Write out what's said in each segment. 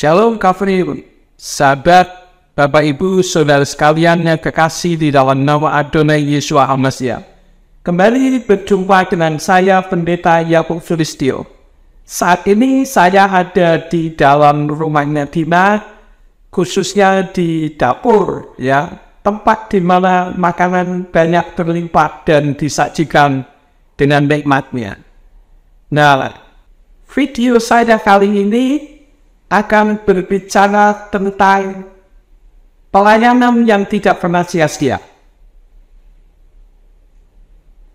Shalom Kafir, sahabat, Bapak Ibu, Saudara sekalian yang kekasih di dalam nama Adonai Yesus Hamasiah. Kembali berjumpa dengan saya, Pendeta Yakub Sulistyo. Saat ini saya ada di dalam rumahnya Tina, khususnya di dapur, ya, tempat di mana makanan banyak terlimpah dan disajikan dengan nikmatnya. Nah, video saya kali ini akan berbicara tentang pelayanan yang tidak pernah sia-sia.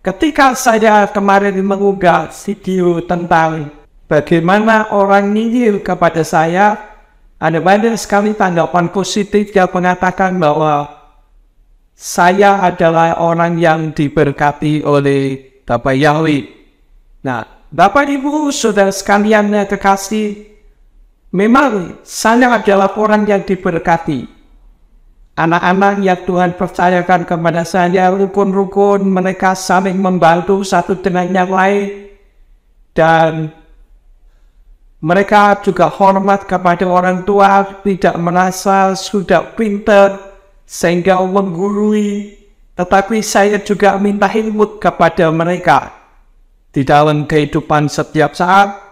Ketika saya kemarin mengunggah video tentang bagaimana orang nyinyir kepada saya, ada banyak sekali tanggapan positif yang mengatakan bahwa saya adalah orang yang diberkati oleh Bapak Yahweh. Nah, Bapak Ibu Saudara sekalian yang kekasih, memang saya adalah orang yang diberkati. Anak-anak yang Tuhan percayakan kepada saya rukun-rukun, mereka saling membantu satu dengan yang lain. Dan mereka juga hormat kepada orang tua, tidak merasa sudah pintar sehingga menggurui. Tetapi saya juga minta ilmu kepada mereka di dalam kehidupan setiap saat.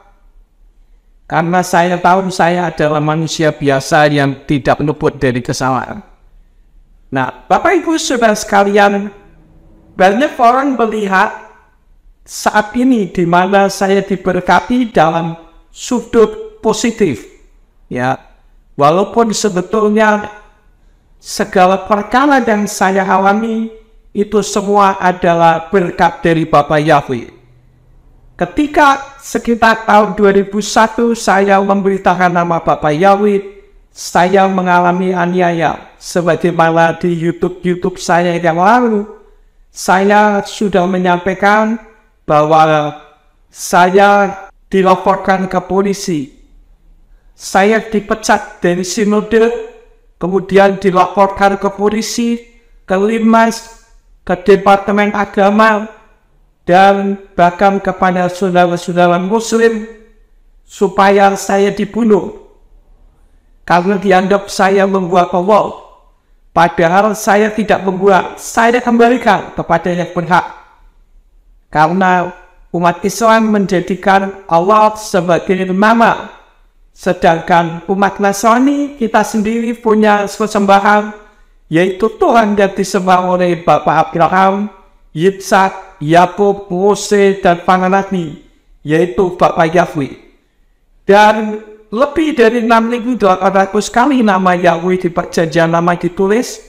Karena saya tahu saya adalah manusia biasa yang tidak luput dari kesalahan. Nah, Bapak Ibu Saudara sekalian, banyak orang melihat saat ini di mana saya diberkati dalam sudut positif. Ya, walaupun sebetulnya segala perkara yang saya alami itu semua adalah berkat dari Bapak Yahweh. Ketika sekitar tahun 2001 saya memberitakan nama Bapak Yahweh, saya mengalami aniaya. Sebagaimana di YouTube saya yang lalu, saya sudah menyampaikan bahwa saya dilaporkan ke polisi. Saya dipecat dari sinode, kemudian dilaporkan ke polisi, ke Linmas, ke Departemen Agama, dan bahkan kepada saudara-saudara Muslim supaya saya dibunuh karena dianggap saya membuat hoax. Padahal saya tidak membuat, saya kembalikan kepada yang berhak. Karena umat Islam menjadikan Allah sebagai nama, sedangkan umat Nasrani kita sendiri punya sesembahan, yaitu Tuhan yang disembah oleh Bapak Abraham, Yitzhak, Yakub, Mose, dan para nabi, yaitu Bapak Yahweh. Dan lebih dari 6.800 kali nama Yahweh di perjanjian lama ditulis,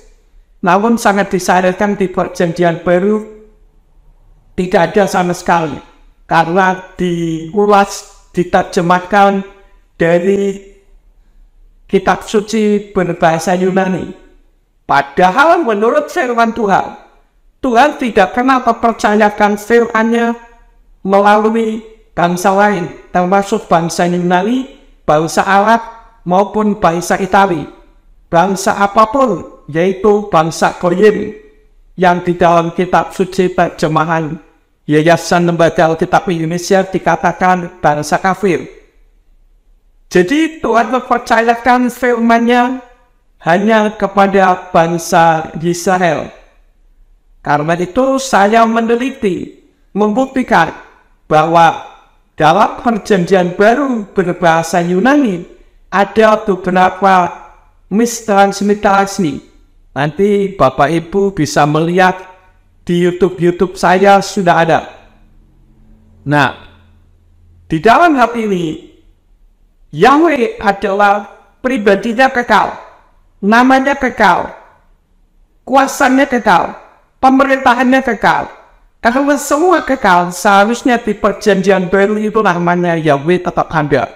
namun sangat disayangkan di perjanjian baru tidak ada sama sekali, karena diulas, diterjemahkan dari kitab suci berbahasa Yunani. Padahal menurut firman Tuhan, Tuhan tidak pernah mempercayakan firman-Nya melalui bangsa lain, termasuk bangsa Yunani, bangsa Arab, maupun bangsa Itali. Bangsa apapun, yaitu bangsa Goyim, yang di dalam kitab suci terjemahan Yayasan Lembaga Alkitab Indonesia dikatakan bangsa kafir. Jadi Tuhan mempercayakan firman-Nya hanya kepada bangsa Israel. Karena itu saya meneliti, membuktikan bahwa dalam perjanjian baru berbahasa Yunani ada beberapa mistransmitasi. Nanti Bapak Ibu bisa melihat di YouTube saya sudah ada. Nah, di dalam hal ini Yahweh adalah pribadinya kekal, namanya kekal, kuasanya kekal, pemerintahannya kekal. Karena semua kekal, seharusnya di perjanjian baru itu namanya Yahweh tetap ada.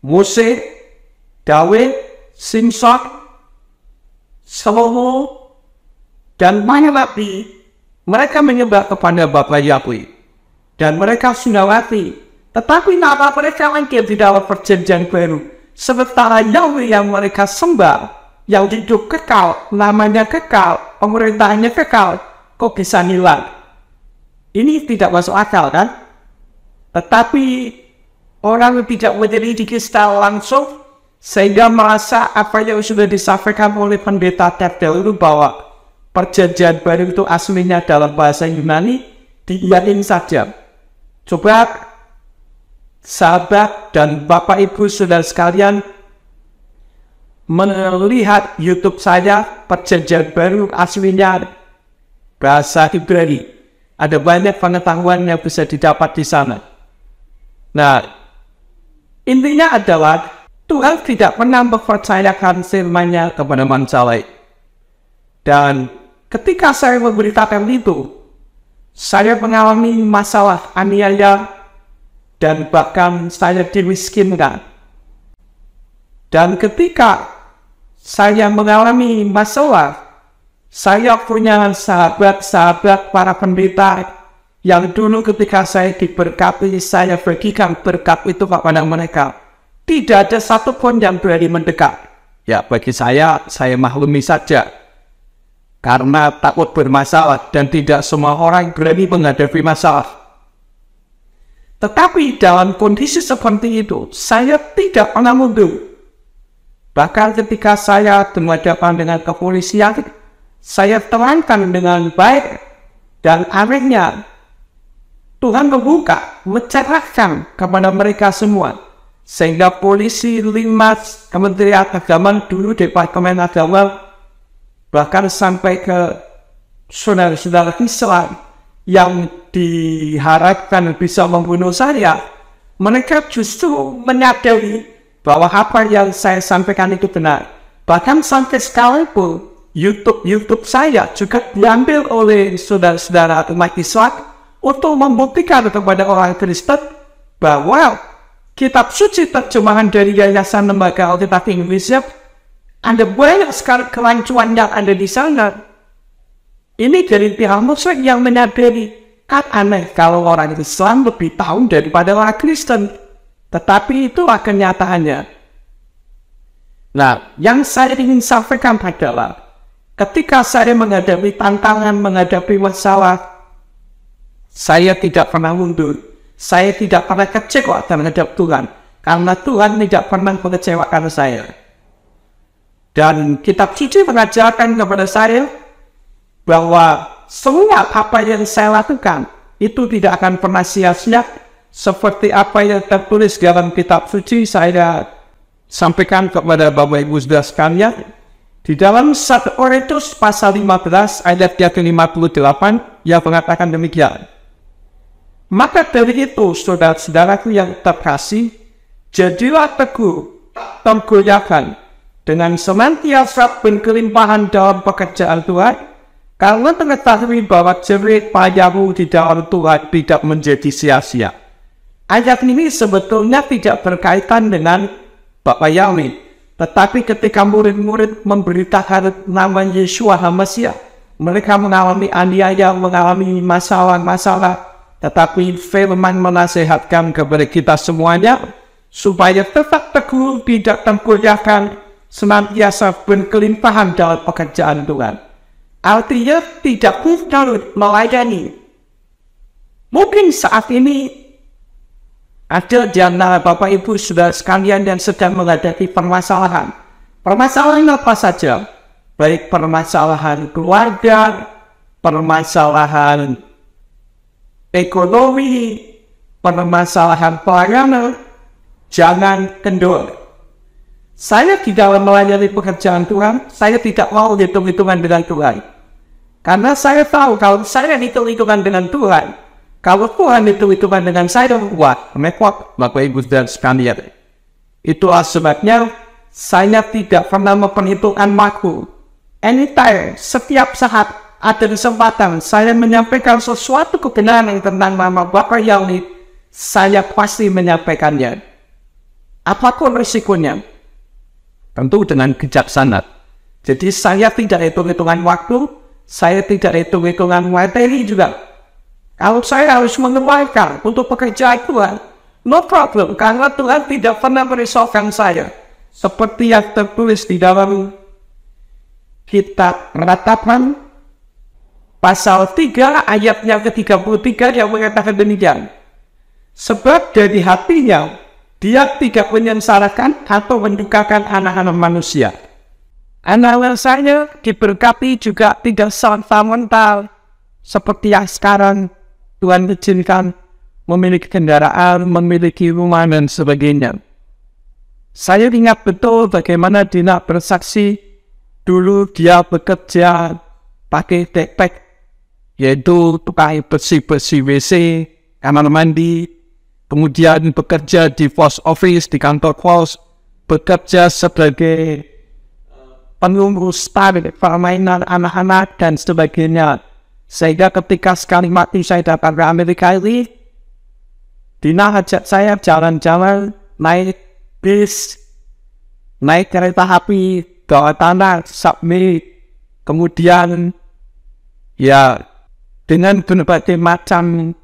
Mose, Daud, Simson, Salomo, dan banyak nabi, mereka menyembah kepada Bapak Yahweh. Dan mereka sudah mati. Tetapi nama mereka lengkap di dalam perjanjian baru. Sementara Yahweh yang mereka sembah, yang hidup kekal, namanya kekal, pemerintahannya kekal, kok bisa hilang? Ini tidak masuk akal, kan? Tetapi orang tidak menyelidiki secara langsung, sehingga merasa apa yang sudah disampaikan oleh pendeta terdahulu bahwa perjanjian baru itu aslinya dalam bahasa Yunani, diiyain saja. Coba sahabat dan Bapak Ibu saudara sekalian melihat YouTube saya, perjanjian baru aslinya bahasa Ibrani. Ada banyak pengetahuan yang bisa didapat di sana. Nah, intinya adalah Tuhan tidak pernah mempercayakan firman-Nya kepada manusia lain. Dan ketika saya memberitakan itu, saya mengalami masalah aniaya dan bahkan saya dimiskinkan. Dan ketika saya mengalami masalah, saya punya sahabat-sahabat para pendeta yang dulu ketika saya diberkati, saya bagikan berkat itu kepada mereka. Tidak ada satupun yang berani mendekat. Ya, bagi saya maklumi saja. Karena takut bermasalah dan tidak semua orang berani menghadapi masalah. Tetapi dalam kondisi seperti itu, saya tidak pernah mundur. Bahkan ketika saya berhadapan dengan kepolisian, saya terangkan dengan baik, dan akhirnya Tuhan membuka, mencerahkan kepada mereka semua. Sehingga polisi 5 Kementerian Agama dulu, Departemen Agama, bahkan sampai ke saudara-saudara Islam yang diharapkan bisa membunuh saya, mereka justru menyadari bahwa apa yang saya sampaikan itu benar. Bahkan sampai sekalipun YouTube saya juga diambil oleh saudara-saudara umat Islam untuk membuktikan kepada orang Kristen bahwa kitab suci terjemahan dari Yayasan Lembaga Alkitab Indonesia ada banyak sekali kerancuan yang ada di sana. Ini dari pihak Muslim yang menyadari, kan aneh kalau orang Islam lebih tahu daripada orang Kristen. Tetapi itulah kenyataannya. Nah, yang saya ingin sampaikan adalah ketika saya menghadapi tantangan, menghadapi masalah, saya tidak pernah mundur. Saya tidak pernah kecewa terhadap Tuhan. Karena Tuhan tidak pernah mengecewakan saya. Dan kitab suci mengajarkan kepada saya bahwa semua apa yang saya lakukan itu tidak akan pernah sia-sia. Seperti apa yang tertulis dalam kitab suci, saya sampaikan kepada Bapak Ibu saudara sekalian. Di dalam 1 Korintus pasal 15 ayat yang ke-58 yang mengatakan demikian. Maka dari itu, saudara-saudaraku yang terkasih, jadilah teguh, tak goyahkan, dengan senantiasa berkelimpahan dalam pekerjaan Tuhan, karena mengetahui bahwa jerih payahmu di dalam Tuhan tidak menjadi sia-sia. Ayat ini sebetulnya tidak berkaitan dengan Bapak Yamin, tetapi ketika murid-murid memberitakan nama Yeshua HaMasiah, mereka mengalami aniaya, mengalami masalah-masalah, tetapi firman menasihatkan kepada kita semuanya supaya tetap teguh, tidak tergoyahkan, senantiasa berkelimpahan dalam pekerjaan Tuhan. Artinya tidak mudah melayani. Mungkin saat ini ada di antara Bapak Ibu saudara sekalian yang sedang menghadapi permasalahan. Permasalahan apa saja? Baik permasalahan keluarga, permasalahan ekonomi, permasalahan pelayanan. Jangan kendor. Saya di dalam melayani pekerjaan Tuhan, saya tidak mau hitung-hitungan dengan Tuhan. Karena saya tahu kalau saya hitung-hitungan dengan Tuhan, kalau Tuhan hitung-hitungan dengan saya, wah, mepot, Bapak Ibu dan sekalian. Itulah sebabnya saya tidak pernah memperhitungkan waktu. Anytime, setiap saat ada kesempatan saya menyampaikan sesuatu kebenaran tentang nama Bapak Yamin, saya pasti menyampaikannya. Apapun risikonya, tentu dengan bijaksana. Jadi saya tidak hitung-hitungan waktu, saya tidak hitung-hitungan materi juga. Kalau saya harus mengeluarkan untuk pekerjaan Tuhan, no problem, karena Tuhan tidak pernah merisaukan saya. Seperti yang tertulis di dalam kitab Ratapan, pasal 3 ayatnya ke-33 yang mengatakan demikian. Sebab dari hatinya Dia tidak menyengsarakan atau mendukakan anak-anak manusia. Anak-anak saya diberkati juga tidak serta-merta seperti yang sekarang Tuhan izinkan memiliki kendaraan, memiliki rumah dan sebagainya. Saya ingat betul bagaimana Dina bersaksi dulu dia bekerja pakai backpack, yaitu tukang bersih-bersih WC, kamar mandi, kemudian bekerja di post office, di kantor pos, bekerja sebagai pengurus permainan anak-anak dan sebagainya. Sehingga ketika sekali waktu saya datang ke Amerika ini, Dina ajak saya jalan-jalan, naik bis, naik kereta api, bawah tanah, subway, kemudian ya dengan berbagai macam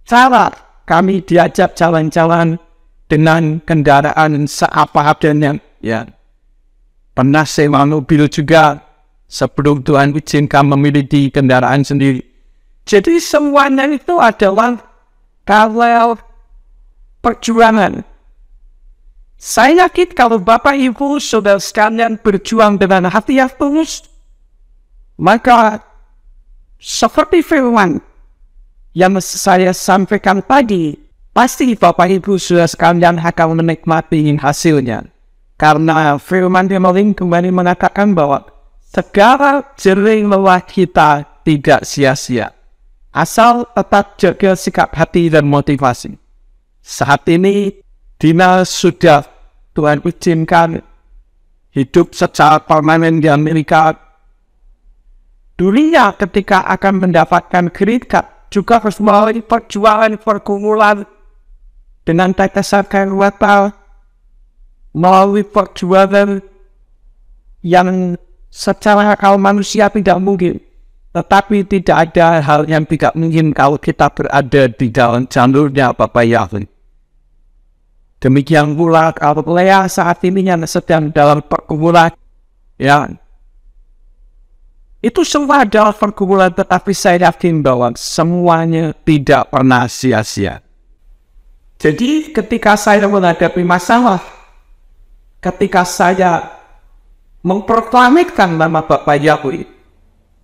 cara kami diajak jalan-jalan dengan kendaraan seapa adanya. Ya, pernah sewa mobil juga sebelum Tuhan izinkan memiliki kendaraan sendiri. Jadi semuanya itu adalah kalau perjuangan. Saya yakin kalau Bapak Ibu Saudara sekalian berjuang dengan hati yang tulus, maka seperti firman yang saya sampaikan tadi, pasti Bapak Ibu Saudara sekalian akan menikmati hasilnya. Karena firman yang kembali mengatakan bahwa segala jerih lelah kita tidak sia-sia, asal tetap jaga sikap hati dan motivasi. Saat ini Dina sudah Tuhan izinkan hidup secara permanen di Amerika. Dulunya ketika akan mendapatkan green card juga harus melalui perjuangan pergumulan dengan tetesan air mata, melalui perjuangan yang secara akal manusia tidak mungkin. Tetapi tidak ada hal yang tidak mungkin kalau kita berada di dalam jalurnya Bapak Yahweh. Demikian pula kalau Lea saat ini yang sedang dalam pergumulan, ya, itu semua adalah pergumulan, tetapi saya yakin bahwa semuanya tidak pernah sia-sia. Jadi ketika saya menghadapi masalah, ketika saya memproklamirkan nama Bapak Yahweh,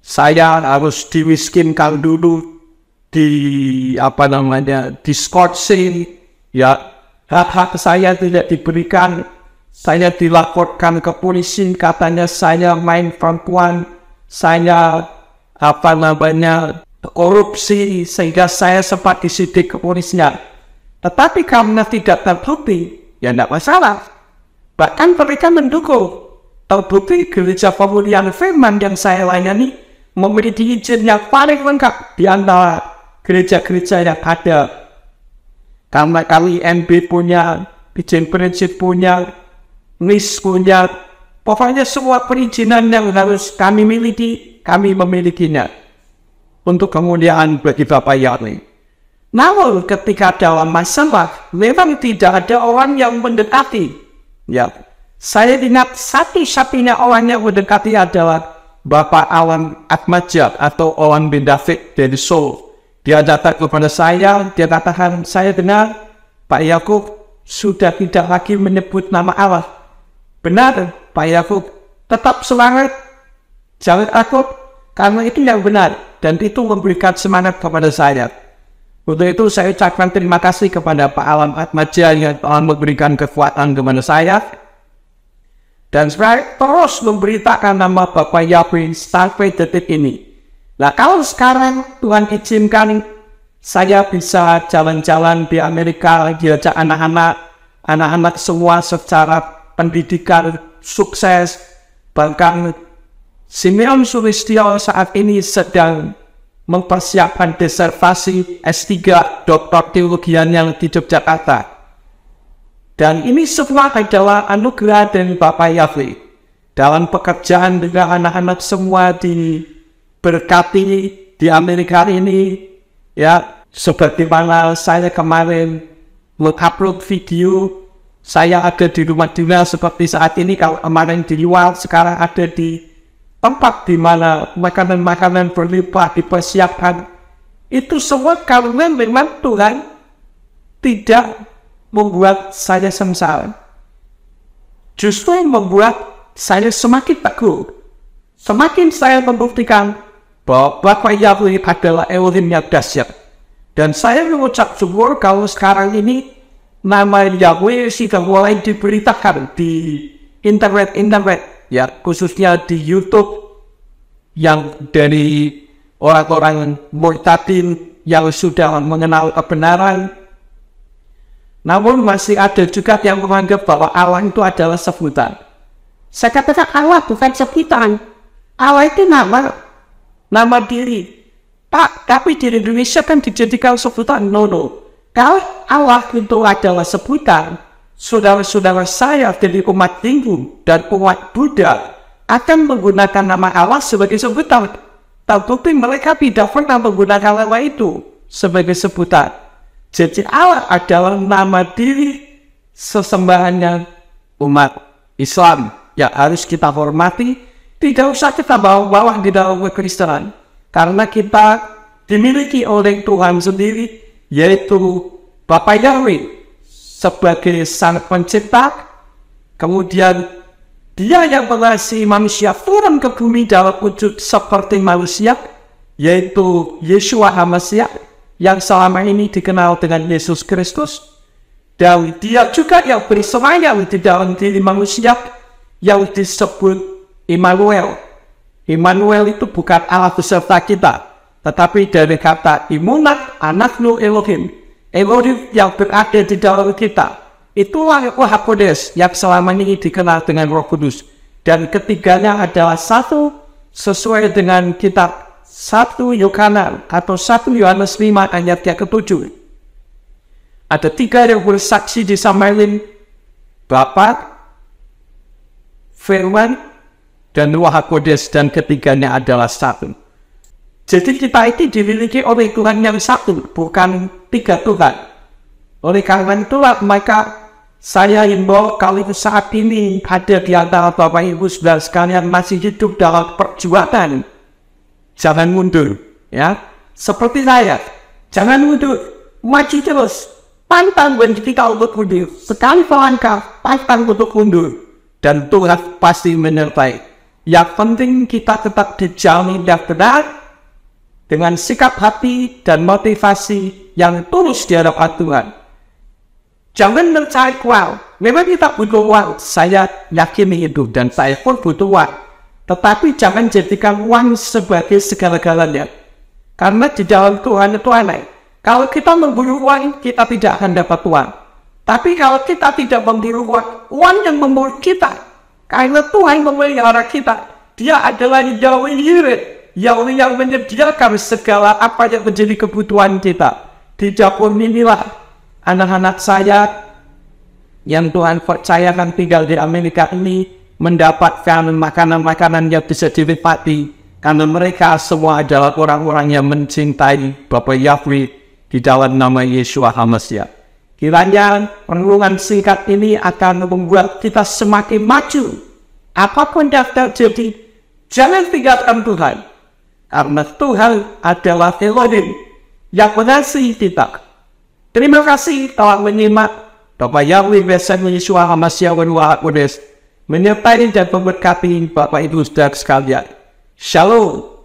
saya harus dimiskinkan dulu, diskorsing, ya, hak-hak saya tidak diberikan, saya dilaporkan ke polisi, katanya saya main perempuan, saya korupsi, sehingga saya sempat disidik ke polisinya. Tetapi karena tidak terbukti, ya tidak masalah. Bahkan mereka mendukung. Terbukti gereja pemulihan firman yang saya layani memiliki izin yang paling lengkap di antara gereja-gereja yang ada. Karena kali MB punya, izin prinsip punya, NIS punya, pokoknya semua perizinan yang harus kami miliki, kami memilikinya. Untuk kemuliaan bagi Bapak Yahweh. Namun ketika dalam masalah, memang tidak ada orang yang mendekati. Ya, saya ingat satu-satunya orang yang mendekati adalah Bapak Alan Atmaja atau Alan bin David dari Seoul. Dia datang kepada saya, dia katakan, saya dengar Pak Yakub sudah tidak lagi menyebut nama Allah. Benar, Pak Yakub, tetap semangat, jangan takut, karena itu yang benar, dan itu memberikan semangat kepada saya. Untuk itu saya ucapkan terima kasih kepada Pak Alan Atmaja yang telah memberikan kekuatan kepada saya. Dan saya terus memberitakan nama Bapak Yahweh sampai detik ini. Nah, kalau sekarang Tuhan izinkan saya bisa jalan-jalan di Amerika, diajak anak-anak semua secara pendidikan sukses. Bahkan Simeon Sulistyo saat ini sedang mempersiapkan disertasi S3 Doktor Teologian yang di Yogyakarta. Dan ini semua adalah anugerah dari Bapak Yahweh. Dalam pekerjaan dengan anak-anak semua diberkati di Amerika ini, ya, sebagaimana saya kemarin mengupload video, saya ada di rumah dinas seperti saat ini, kalau kemarin di luar, sekarang ada di tempat di mana makanan-makanan berlimpah dipersiapkan. Itu semua karena memang Tuhan tidak membuat saya sengsara. Justru yang membuat saya semakin teguh. Semakin saya membuktikan bahwa Bapa Yahweh adalah Elohim yang dahsyat. Dan saya mengucap syukur kalau sekarang ini nama Yahweh sudah mulai diberitakan di internet, ya, khususnya di YouTube, yang dari orang-orang murtadin yang sudah mengenal kebenaran. Namun masih ada juga yang menganggap bahwa Allah itu adalah sebutan. Saya katakan Allah bukan sebutan. Allah itu nama diri. Pak, tapi di Indonesia kan dijadikan sebutan. No. Kalau Allah itu adalah sebutan, saudara-saudara saya dari umat Hindu dan umat Buddha akan menggunakan nama Allah sebagai sebutan. Tapi mereka tidak pernah menggunakan nama itu sebagai sebutan. Jadi Allah adalah nama diri sesembahannya umat Islam yang harus kita hormati. Tidak usah kita bawa-bawa di dalam kekristenan, karena kita dimiliki oleh Tuhan sendiri, yaitu Bapa Yahweh sebagai Sang Pencipta. Kemudian Dia yang mengasihi manusia turun ke bumi dalam wujud seperti manusia, yaitu Yeshua HaMashiach, yang selama ini dikenal dengan Yesus Kristus. Dan Dia juga yang bersemayam di dalam diri manusia, yang disebut Immanuel. Immanuel itu bukan Allah beserta kita, tetapi dari kata Imunat, Anaknu Elohim. Elohim yang berada di dalam kita. Itulah Roh Kudus yang selama ini dikenal dengan Roh Kudus. Dan ketiganya adalah satu, sesuai dengan kitab 1 Yohanes atau 1 Yohanes 5 ayat yang ke-7. Ada 3 yang bersaksi di Samarin: Bapa, Firman, dan Roh Kudus, dan ketiganya adalah satu. Jadi kita ini dimiliki oleh Tuhan yang satu, bukan 3 Tuhan. Oleh karena itulah maka saya himbau kalau saat ini ada di antara Bapak Ibu saudara sekalian masih hidup dalam perjuangan, jangan mundur, ya. Seperti saya, jangan mundur, maju terus, pantang ketika untuk mundur, sekali melangkah, pantang untuk mundur, dan Tuhan pasti menyertai. Yang penting kita tetap di jalan yang benar, dengan sikap hati dan motivasi yang tulus di hadapan Tuhan. Jangan mencari uang. Memang kita butuh uang. Saya yakin itu, dan saya pun butuh uang. Tetapi jangan jadikan uang sebagai segala-galanya. Karena di dalam Tuhan itu aneh. Kalau kita memburu uang, kita tidak akan dapat uang. Tapi kalau kita tidak memburu uang, uang yang memburu kita. Karena Tuhan memelihara kita. Dia adalah Yahweh Yireh, Yahweh yang menyediakan segala apa yang menjadi kebutuhan kita. Di dapur inilah anak-anak saya yang Tuhan percayakan tinggal di Amerika ini mendapatkan makanan-makanan yang bisa dinikmati, karena mereka semua adalah orang-orang yang mencintai Bapa Yahweh di dalam nama Yeshua HaMashiach. Kiranya renungan singkat ini akan membuat kita semakin maju. Apapun yang terjadi, jangan tinggalkan Tuhan, karena Tuhan adalah Elohim yang mengasihi kita. Terima kasih telah menyimak. Bapa Yahweh bersama Yeshua HaMashiach dan Roh Kudus menyertai dan memberkati Bapak Ibu saudara sekalian. Shalom.